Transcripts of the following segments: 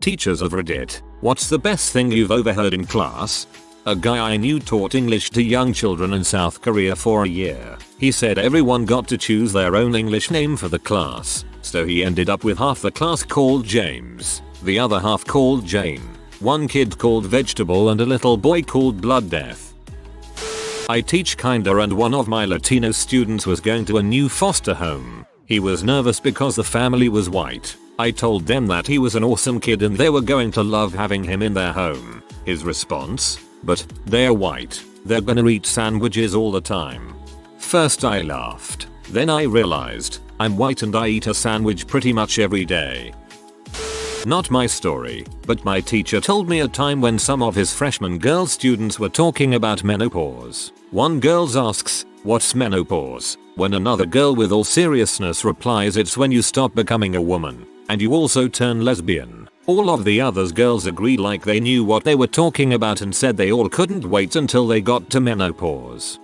Teachers of Reddit, what's the best thing you've overheard in class? A guy I knew taught English to young children in South Korea for a year. He said everyone got to choose their own English name for the class, so he ended up with half the class called James, the other half called Jane, one kid called Vegetable and a little boy called Blood Death. I teach kinda and one of my Latino students was going to a new foster home. He was nervous because the family was white. I told them that he was an awesome kid and they were going to love having him in their home. His response? But they're white. They're gonna eat sandwiches all the time. First I laughed. Then I realized I'm white and I eat a sandwich pretty much every day. Not my story, but my teacher told me a time when some of his freshman girl students were talking about menopause. One girl asks, "What's menopause?" When another girl with all seriousness replies, "It's when you stop becoming a woman, and you also turn lesbian." All of the others girls agreed like they knew what they were talking about and said they all couldn't wait until they got to menopause.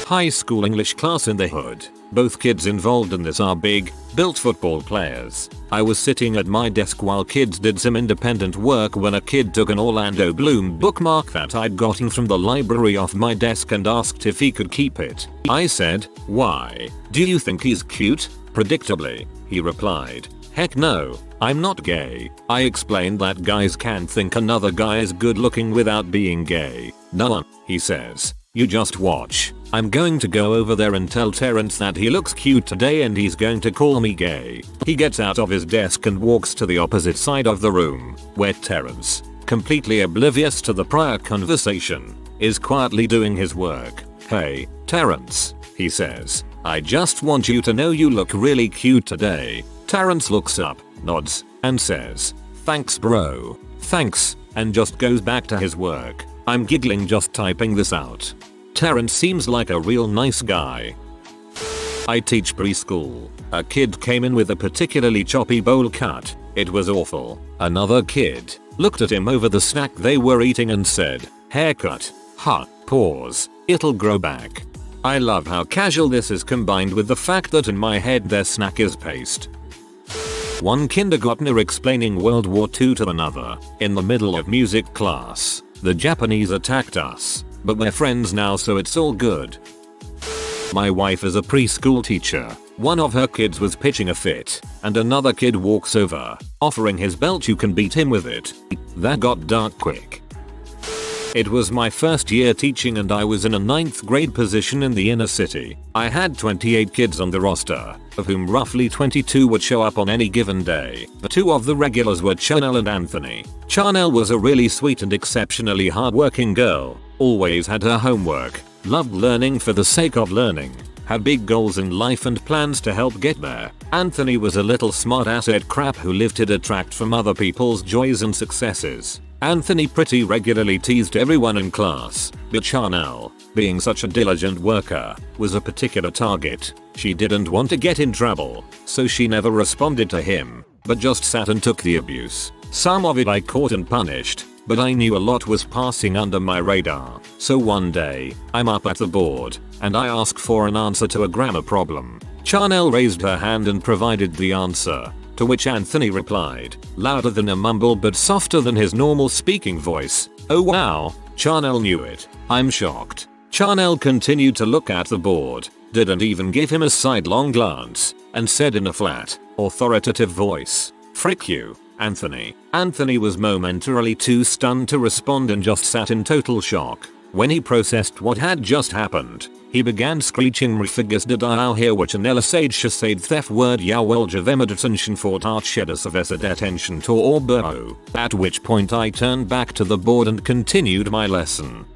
High school English class in the hood. Both kids involved in this are big, built football players. I was sitting at my desk while kids did some independent work when a kid took an Orlando Bloom bookmark that I'd gotten from the library off my desk and asked if he could keep it. I said, "Why? Do you think he's cute?" Predictably, he replied, "Heck no, I'm not gay." I explained that guys can think another guy is good looking without being gay. "No," he says. "You just watch. I'm going to go over there and tell Terrence that he looks cute today and he's going to call me gay." He gets out of his desk and walks to the opposite side of the room, where Terrence, completely oblivious to the prior conversation, is quietly doing his work. "Hey, Terrence," he says, "I just want you to know you look really cute today." Terrence looks up, nods, and says, "Thanks bro. Thanks," and just goes back to his work. I'm giggling just typing this out. Terrence seems like a real nice guy. I teach preschool. A kid came in with a particularly choppy bowl cut. It was awful. Another kid looked at him over the snack they were eating and said, "Haircut. Ha, pause. It'll grow back." I love how casual this is combined with the fact that in my head their snack is paste. One kindergartner explaining World War II to another. In the middle of music class, the Japanese attacked us, but we're friends now so it's all good. My wife is a preschool teacher. One of her kids was pitching a fit, and another kid walks over, offering his belt. "You can beat him with it." That got dark quick. It was my first year teaching and I was in a 9th grade position in the inner city. I had 28 kids on the roster, of whom roughly 22 would show up on any given day. The two of the regulars were Chanel and Anthony. Chanel was a really sweet and exceptionally hardworking girl, always had her homework, loved learning for the sake of learning, had big goals in life and plans to help get there. Anthony was a little smart-ass crap who lived to detract from other people's joys and successes. Anthony pretty regularly teased everyone in class, but Chanel, being such a diligent worker, was a particular target. She didn't want to get in trouble, so she never responded to him, but just sat and took the abuse. Some of it I caught and punished, but I knew a lot was passing under my radar. So one day, I'm up at the board, and I ask for an answer to a grammar problem. Chanel raised her hand and provided the answer, to which Anthony replied, louder than a mumble but softer than his normal speaking voice, "Oh wow, Chanel knew it." I'm shocked. Chanel continued to look at the board, didn't even give him a sidelong glance, and said in a flat, authoritative voice, "Frick you, Anthony." Anthony was momentarily too stunned to respond and just sat in total shock. When he processed what had just happened, he began screeching, "Refigures did I hear what Chanel said, she said theft word ja well javema detention for art shedder of a detention to or bro." At which point I turned back to the board and continued my lesson.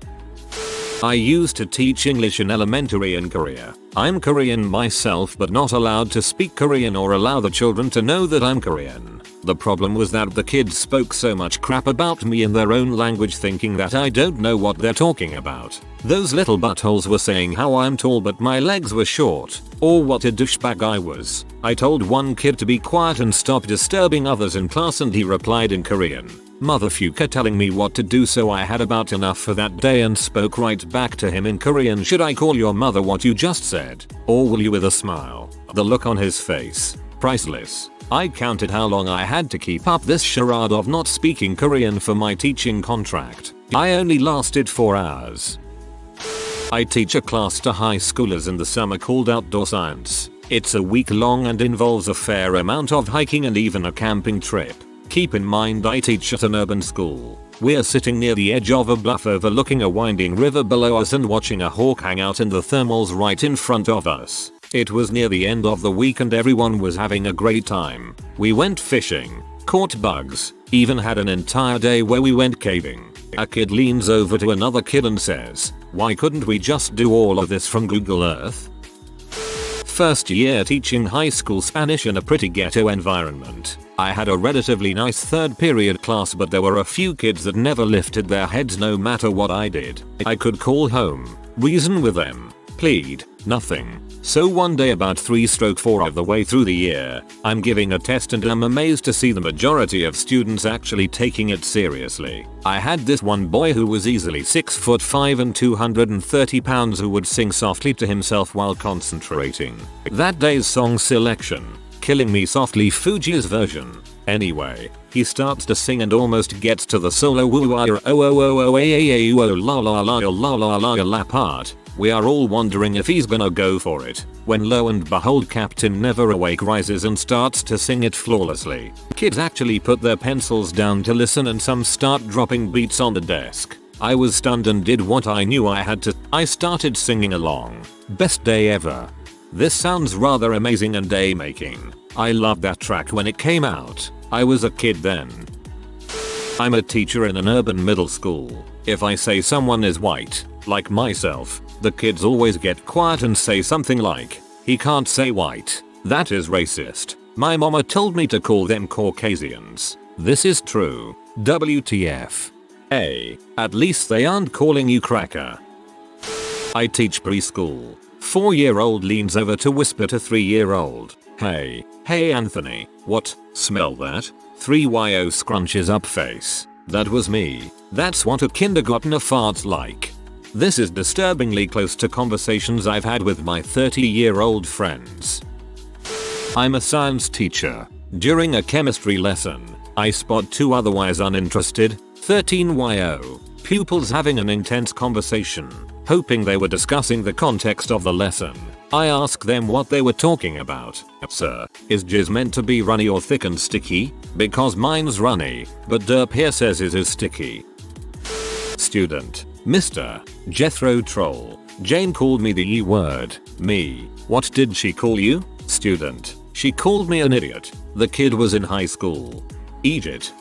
I used to teach English in elementary in Korea. I'm Korean myself but not allowed to speak Korean or allow the children to know that I'm Korean. The problem was that the kids spoke so much crap about me in their own language thinking that I don't know what they're talking about. Those little buttholes were saying how I'm tall but my legs were short, or what a douchebag I was. I told one kid to be quiet and stop disturbing others in class and he replied in Korean, "Motherfucker," telling me what to do, so I had about enough for that day and spoke right back to him in Korean, "Should I call your mother what you just said? Or will you?" with a smile. The look on his face, priceless. I counted how long I had to keep up this charade of not speaking Korean for my teaching contract. I only lasted 4 hours. I teach a class to high schoolers in the summer called Outdoor Science. It's a week long and involves a fair amount of hiking and even a camping trip. Keep in mind I teach at an urban school. We're sitting near the edge of a bluff overlooking a winding river below us and watching a hawk hang out in the thermals right in front of us. It was near the end of the week and everyone was having a great time. We went fishing, caught bugs, even had an entire day where we went caving. A kid leans over to another kid and says, "Why couldn't we just do all of this from Google Earth?" First year teaching high school Spanish in a pretty ghetto environment. I had a relatively nice third period class, but there were a few kids that never lifted their heads no matter what I did. I could call home, reason with them, plead, nothing. So one day about 3/4 of the way through the year, I'm giving a test and I'm amazed to see the majority of students actually taking it seriously. I had this one boy who was easily 6'5" and 230 pounds who would sing softly to himself while concentrating. That day's song selection, Killing Me Softly, Fuji's version. Anyway, he starts to sing and almost gets to the solo woo ah oh oh oh oh a oh la la la la la la la part. We are all wondering if he's gonna go for it, when lo and behold Captain Never Awake rises and starts to sing it flawlessly. Kids actually put their pencils down to listen and some start dropping beats on the desk. I was stunned and did what I knew I had to. I started singing along. Best day ever. This sounds rather amazing and day making. I loved that track when it came out. I was a kid then. I'm a teacher in an urban middle school. If I say someone is white, like myself, the kids always get quiet and say something like, "He can't say white. That is racist. My mama told me to call them Caucasians." This is true. WTF. At least they aren't calling you cracker. I teach preschool. 4-year-old leans over to whisper to 3-year-old, "Hey Anthony, what, smell that?" 3yo scrunches up face. That was me. That's what a kindergartner farts like. This is disturbingly close to conversations I've had with my 30-year-old friends. I'm a science teacher. During a chemistry lesson, I spot 2 otherwise uninterested, 13yo, pupils having an intense conversation. Hoping they were discussing the context of the lesson, I ask them what they were talking about. "Sir, is jizz meant to be runny or thick and sticky? Because mine's runny, but Derp here says it is sticky." Student, Mr. Jethro Troll. Jane called me the E word. Me. What did she call you? Student, she called me an idiot. The kid was in high school. Egypt.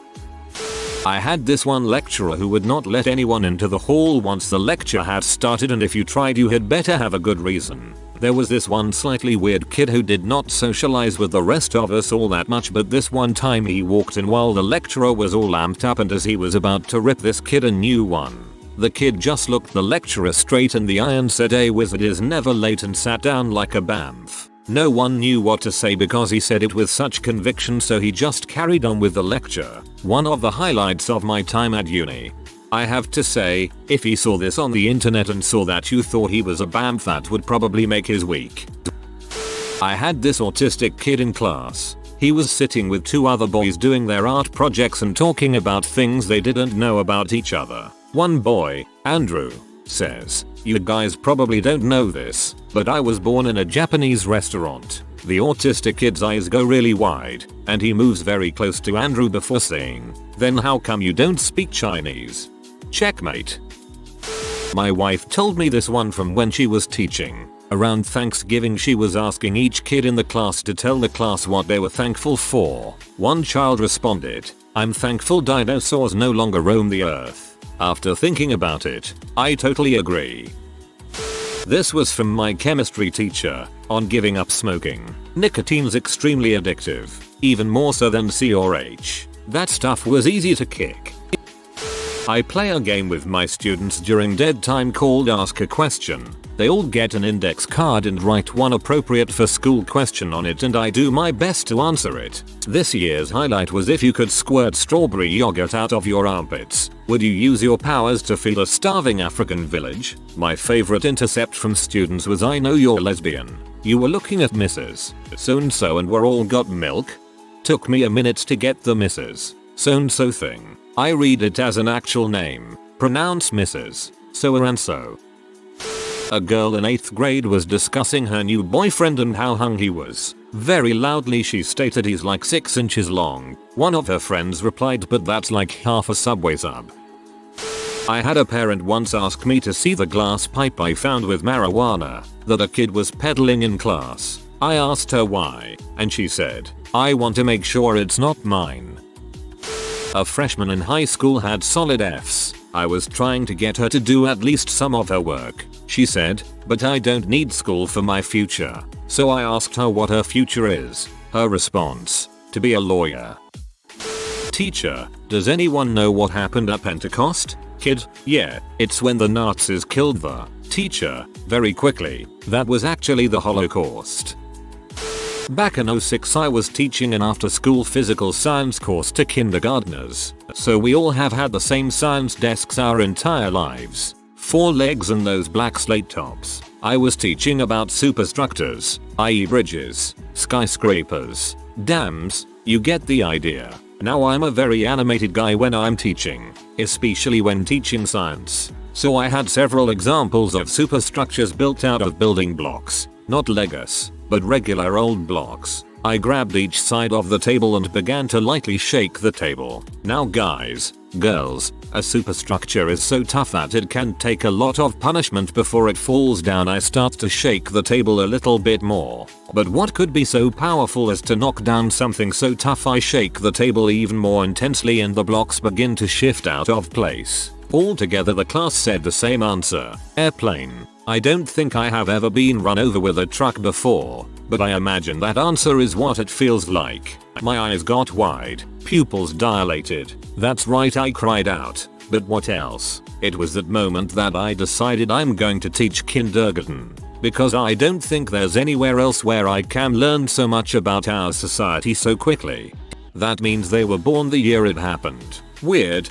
I had this one lecturer who would not let anyone into the hall once the lecture had started, and if you tried you had better have a good reason. There was this one slightly weird kid who did not socialize with the rest of us all that much, but this one time he walked in while the lecturer was all amped up, and as he was about to rip this kid a new one, the kid just looked the lecturer straight in the eye and said, "A wizard is never late," and sat down like a bamf. No one knew what to say because he said it with such conviction, so he just carried on with the lecture. One of the highlights of my time at uni. I have to say, if he saw this on the internet and saw that you thought he was a bamf, that would probably make his week. I had this autistic kid in class. He was sitting with 2 other boys doing their art projects and talking about things they didn't know about each other. One boy, Andrew, says, "You guys probably don't know this, but I was born in a Japanese restaurant." The autistic kid's eyes go really wide, and he moves very close to Andrew before saying, "Then how come you don't speak Chinese?" Checkmate. My wife told me this one from when she was teaching. Around Thanksgiving she was asking each kid in the class to tell the class what they were thankful for. One child responded, "I'm thankful dinosaurs no longer roam the earth." After thinking about it, I totally agree. This was from my chemistry teacher, on giving up smoking. Nicotine's extremely addictive, even more so than C or H. That stuff was easy to kick. I play a game with my students during dead time called Ask a Question. They all get an index card and write one appropriate for school question on it, and I do my best to answer it. This year's highlight was if you could squirt strawberry yogurt out of your armpits, would you use your powers to feed a starving African village? My favorite intercept from students was, "I know you're lesbian. You were looking at Mrs. So-and-so and we're all got milk?" Took me a minute to get the Mrs. So-and-so thing. I read it as an actual name. Pronounce Mrs. So-and-so. A girl in 8th grade was discussing her new boyfriend and how hung he was. Very loudly she stated he's like 6 inches long. One of her friends replied, but that's like half a Subway sub. I had a parent once ask me to see the glass pipe I found with marijuana that a kid was peddling in class. I asked her why, and she said, "I want to make sure it's not mine." A freshman in high school had solid Fs. I was trying to get her to do at least some of her work. She said, "But I don't need school for my future." So I asked her what her future is. Her response, "To be a lawyer." Teacher, does anyone know what happened at Pentecost? Kid, yeah, it's when the Nazis killed the teacher. Very quickly, that was actually the Holocaust. Back in 06 I was teaching an after-school physical science course to kindergartners, so we all have had the same science desks our entire lives. 4 legs and those black slate tops. I was teaching about superstructures, i.e. bridges, skyscrapers, dams, you get the idea. Now I'm a very animated guy when I'm teaching, especially when teaching science. So I had several examples of superstructures built out of building blocks, not Legos, but regular old blocks. I grabbed each side of the table and began to lightly shake the table. Now guys, girls, a superstructure is so tough that it can take a lot of punishment before it falls down. I start to shake the table a little bit more. But what could be so powerful as to knock down something so tough? I shake the table even more intensely and the blocks begin to shift out of place. Altogether the class said the same answer, airplane. I don't think I have ever been run over with a truck before, but I imagine that answer is what it feels like. My eyes got wide, pupils dilated. That's right, I cried out. But what else? It was that moment that I decided I'm going to teach kindergarten, because I don't think there's anywhere else where I can learn so much about our society so quickly. That means they were born the year it happened. Weird.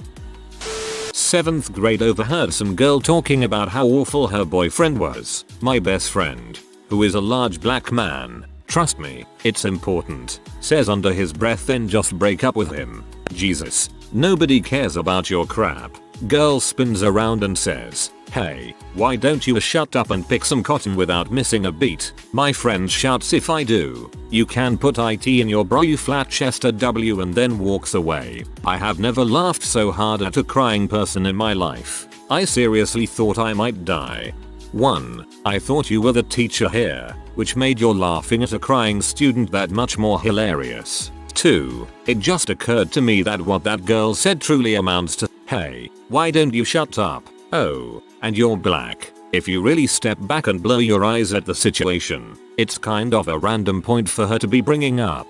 7th grade, overheard some girl talking about how awful her boyfriend was. My best friend, who is a large black man, trust me, it's important, says under his breath, then just break up with him. Jesus, nobody cares about your crap. Girl spins around and says, "Hey, why don't you shut up and pick some cotton without missing a beat?" My friend shouts, "If I do, you can put IT in your bra, you flat-chested W," and then walks away. I have never laughed so hard at a crying person in my life. I seriously thought I might die. 1. I thought you were the teacher here, which made your laughing at a crying student that much more hilarious. 2. It just occurred to me that what that girl said truly amounts to, "Hey, why don't you shut up? Oh, and you're black." If you really step back and blow your eyes at the situation, it's kind of a random point for her to be bringing up.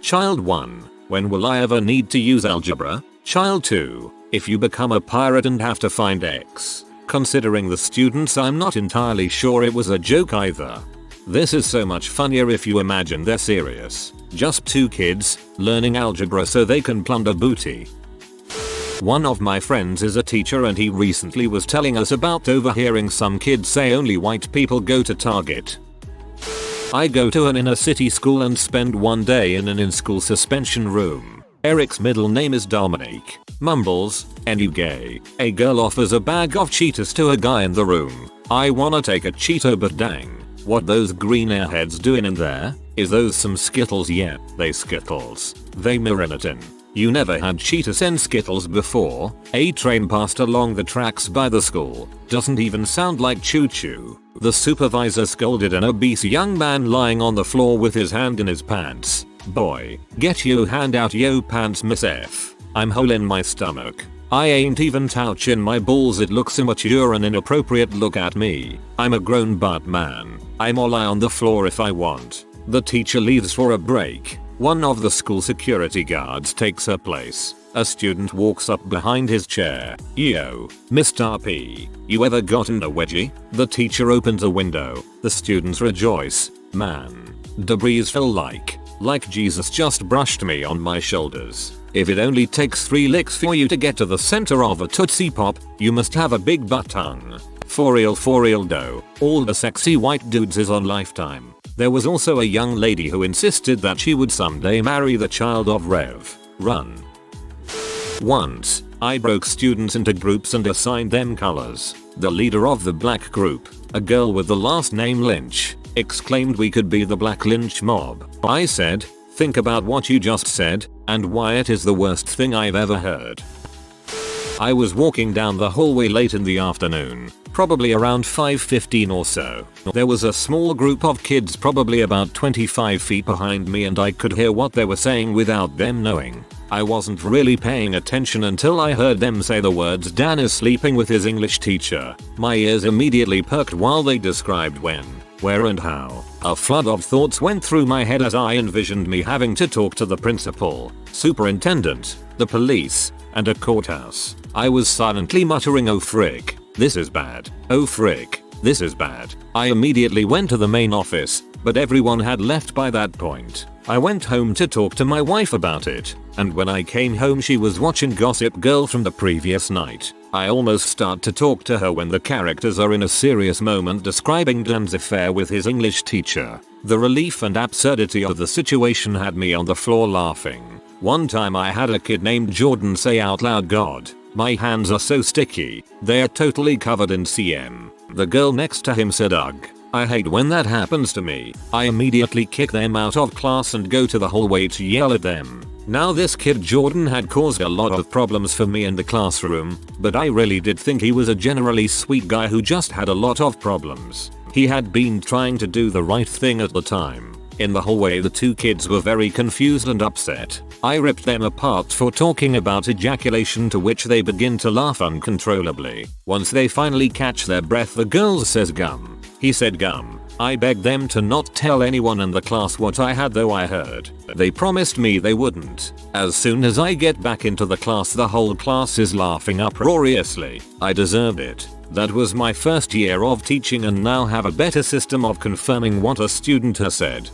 Child 1. When will I ever need to use algebra? Child 2. If you become a pirate and have to find X. Considering the students, I'm not entirely sure it was a joke either. This is so much funnier if you imagine they're serious. Just 2 kids, learning algebra so they can plunder booty. One of my friends is a teacher and he recently was telling us about overhearing some kids say only white people go to Target. I go to an inner city school and spend one day in an in-school suspension room. Eric's middle name is Dominique. Mumbles, "Any gay?" A girl offers a bag of Cheetos to a guy in the room. I wanna take a Cheeto, but dang, what those green airheads doing in there? Is those some Skittles? Yeah, they Skittles. They marinatin. You never had Cheetos and Skittles before? A train passed along the tracks by the school. Doesn't even sound like choo choo. The supervisor scolded an obese young man lying on the floor with his hand in his pants. "Boy, get yo hand out yo pants, Miss F. I'm hole in my stomach. I ain't even touchin' my balls. It looks immature and inappropriate. Look at me. I'm a grown butt man. I'm all lie on the floor if I want." The teacher leaves for a break. One of the school security guards takes her place. A student walks up behind his chair. "Yo, Mr. P, you ever gotten a wedgie?" The teacher opens a window. The students rejoice. "Man, debris fell like Jesus just brushed me on my shoulders." If it only takes 3 licks for you to get to the center of a Tootsie Pop, you must have a big butt tongue. For real though, all the sexy white dudes is on Lifetime. There was also a young lady who insisted that she would someday marry the child of Rev. Run. Once, I broke students into groups and assigned them colors. The leader of the black group, a girl with the last name Lynch, exclaimed we could be the Black Lynch mob. I said, think about what you just said, and why it is the worst thing I've ever heard. I was walking down the hallway late in the afternoon, probably around 5:15 or so. There was a small group of kids probably about 25 feet behind me and I could hear what they were saying without them knowing. I wasn't really paying attention until I heard them say the words Dan is sleeping with his English teacher. My ears immediately perked while they described when, where and how. A flood of thoughts went through my head as I envisioned me having to talk to the principal, superintendent, the police, and a courthouse. I was silently muttering, oh frick, this is bad. Oh frick, this is bad. I immediately went to the main office, but everyone had left by that point. I went home to talk to my wife about it, and when I came home she was watching Gossip Girl from the previous night. I almost start to talk to her when the characters are in a serious moment describing Dan's affair with his English teacher. The relief and absurdity of the situation had me on the floor laughing. One time I had a kid named Jordan say out loud, God, my hands are so sticky, they're totally covered in CM. The girl next to him said, ugh, I hate when that happens to me. I immediately kick them out of class and go to the hallway to yell at them. Now this kid Jordan had caused a lot of problems for me in the classroom, but I really did think he was a generally sweet guy who just had a lot of problems. He had been trying to do the right thing at the time. In the hallway the two kids were very confused and upset. I ripped them apart for talking about ejaculation, to which they begin to laugh uncontrollably. Once they finally catch their breath the girl says gum. He said gum. I begged them to not tell anyone in the class what I had, though I heard. They promised me they wouldn't. As soon as I get back into the class the whole class is laughing uproariously. I deserved it. That was my first year of teaching and now have a better system of confirming what a student has said.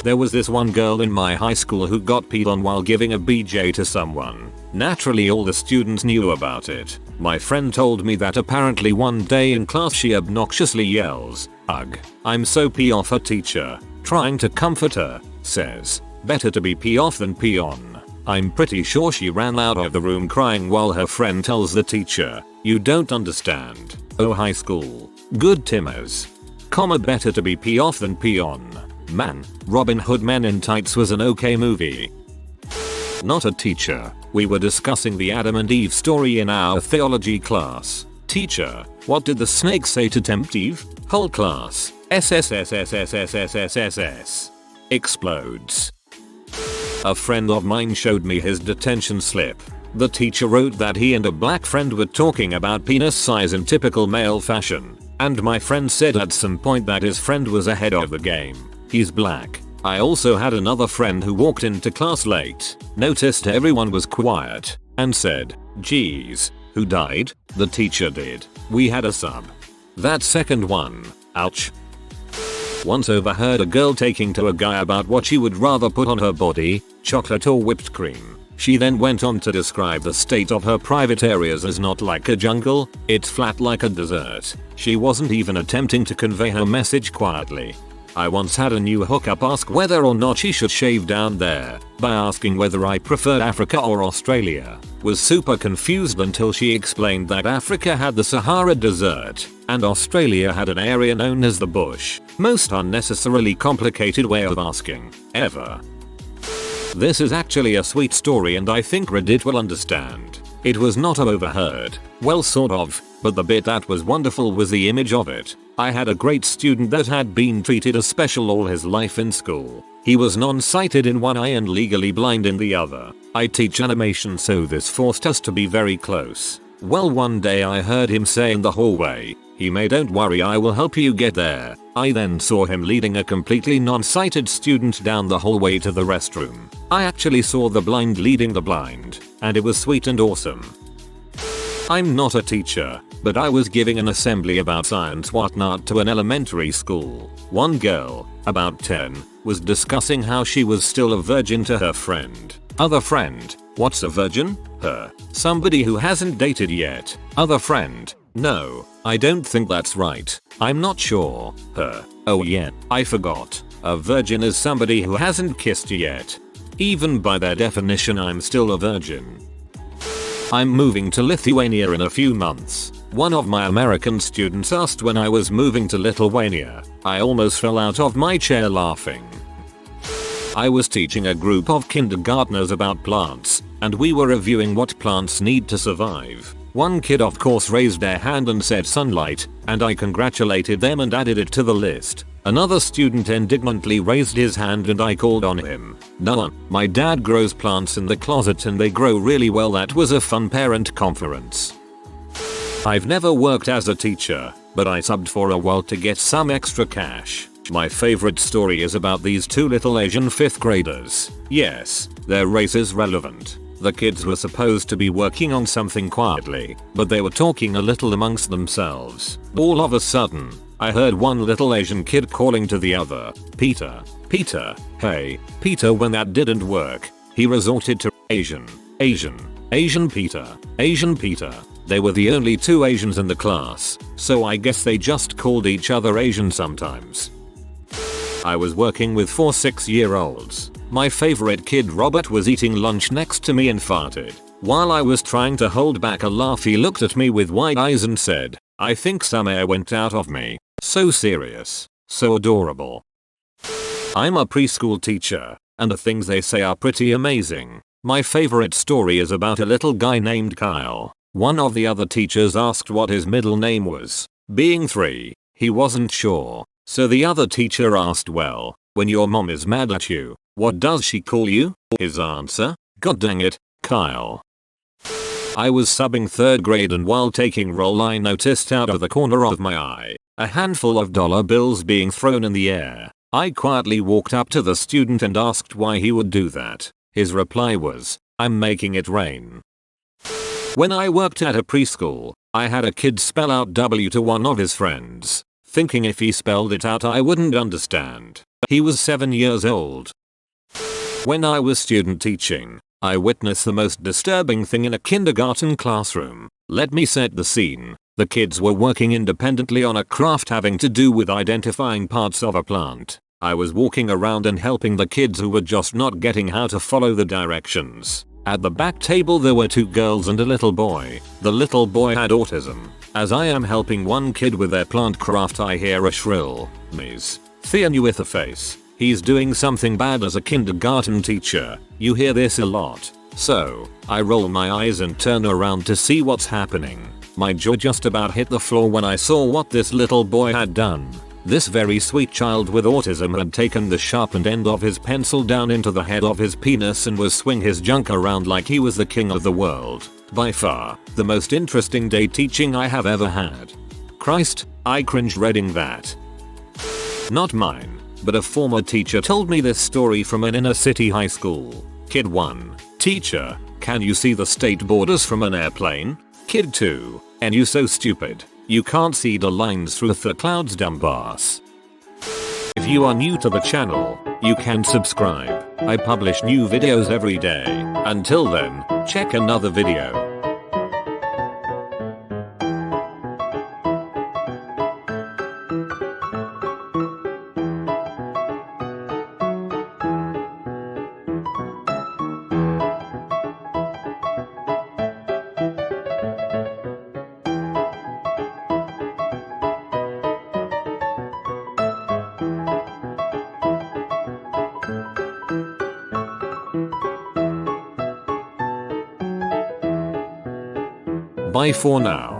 There was this one girl in my high school who got peed on while giving a BJ to someone. Naturally all the students knew about it. My friend told me that apparently one day in class she obnoxiously yells, ugh, I'm so pee off. Her teacher, trying to comfort her, says, better to be pee off than pee on. I'm pretty sure she ran out of the room crying while her friend tells the teacher, you don't understand. Oh high school. Good Timmers. Better to be pee off than pee on. Man, Robin Hood Men in Tights was an okay movie. Not a teacher. We were discussing the Adam and Eve story in our theology class. Teacher, what did the snake say to tempt Eve? Whole class. SSSSSSSSSS. Explodes. A friend of mine showed me his detention slip. The teacher wrote that he and a black friend were talking about penis size in typical male fashion, and my friend said at some point that his friend was ahead of the game. He's black. I also had another friend who walked into class late, noticed everyone was quiet, and said, geez, who died? The teacher did. We had a sub. That second one, ouch. Once overheard a girl taking to a guy about what she would rather put on her body, chocolate or whipped cream. She then went on to describe the state of her private areas as not like a jungle, it's flat like a desert. She wasn't even attempting to convey her message quietly. I once had a new hookup ask whether or not she should shave down there, by asking whether I preferred Africa or Australia. Was super confused until she explained that Africa had the Sahara Desert, and Australia had an area known as the Bush. Most unnecessarily complicated way of asking, ever. This is actually a sweet story and I think Reddit will understand. It was not overheard, well sort of, but the bit that was wonderful was the image of it. I had a great student that had been treated as special all his life in school. He was non-sighted in one eye and legally blind in the other. I teach animation, so this forced us to be very close. Well, one day I heard him say in the hallway, don't worry, I will help you get there. I then saw him leading a completely non-sighted student down the hallway to the restroom. I actually saw the blind leading the blind, and it was sweet and awesome. I'm not a teacher, but I was giving an assembly about science whatnot to an elementary school. One girl, about 10, was discussing how she was still a virgin to her friend. Other friend, what's a virgin? Her, somebody who hasn't dated yet. Other friend, No, I don't think that's right. I'm not sure. Oh yeah, I forgot. A virgin is somebody who hasn't kissed you yet. Even by their definition, I'm still a virgin. I'm moving to Lithuania in a few months. One of my American students asked when I was moving to Lithuania. I almost fell out of my chair laughing. I was teaching a group of kindergartners about plants, and we were reviewing what plants need to survive. One kid of course raised their hand and said sunlight, and I congratulated them and added it to the list. Another student indignantly raised his hand and I called on him. No, my dad grows plants in the closet and they grow really well. That was a fun parent conference. I've never worked as a teacher, but I subbed for a while to get some extra cash. My favorite story is about these two little Asian 5th graders. Yes, their race is relevant. The kids were supposed to be working on something quietly, but they were talking a little amongst themselves. All of a sudden, I heard one little Asian kid calling to the other, Peter, Peter, hey, Peter. When that didn't work, he resorted to Asian, Peter, Asian Peter. They were the only two Asians in the class, so I guess they just called each other Asian sometimes. I was working with 4 6-year-olds. My favorite kid Robert was eating lunch next to me and farted. While I was trying to hold back a laugh, he looked at me with wide eyes and said, "I think some air went out of me." So serious. So adorable. I'm a preschool teacher, and the things they say are pretty amazing. My favorite story is about a little guy named Kyle. One of the other teachers asked what his middle name was. Being 3, he wasn't sure. So the other teacher asked, "Well, when your mom is mad at you, what does she call you?" His answer? God dang it, Kyle. I was subbing 3rd grade and while taking roll I noticed out of the corner of my eye a handful of dollar bills being thrown in the air. I quietly walked up to the student and asked why he would do that. His reply was, "I'm making it rain." When I worked at a preschool, I had a kid spell out W to one of his friends, thinking if he spelled it out I wouldn't understand. He was 7 years old. When I was student teaching, I witnessed the most disturbing thing in a kindergarten classroom. Let me set the scene. The kids were working independently on a craft having to do with identifying parts of a plant. I was walking around and helping the kids who were just not getting how to follow the directions. At the back table there were 2 girls and a little boy. The little boy had autism. As I am helping one kid with their plant craft, I hear a shrill, "Ms. Thean with a face. He's doing something bad." As a kindergarten teacher, you hear this a lot. So, I roll my eyes and turn around to see what's happening. My jaw just about hit the floor when I saw what this little boy had done. This very sweet child with autism had taken the sharpened end of his pencil down into the head of his penis and was swinging his junk around like he was the king of the world. By far, the most interesting day teaching I have ever had. Christ, I cringe reading that. Not mine, but a former teacher told me this story from an inner city high school. Kid 1, "Teacher, can you see the state borders from an airplane?" Kid 2, "And you so stupid. You can't see the lines through the clouds, dumbass." If you are new to the channel, you can subscribe. I publish new videos every day. Until then, check another video. Bye for now.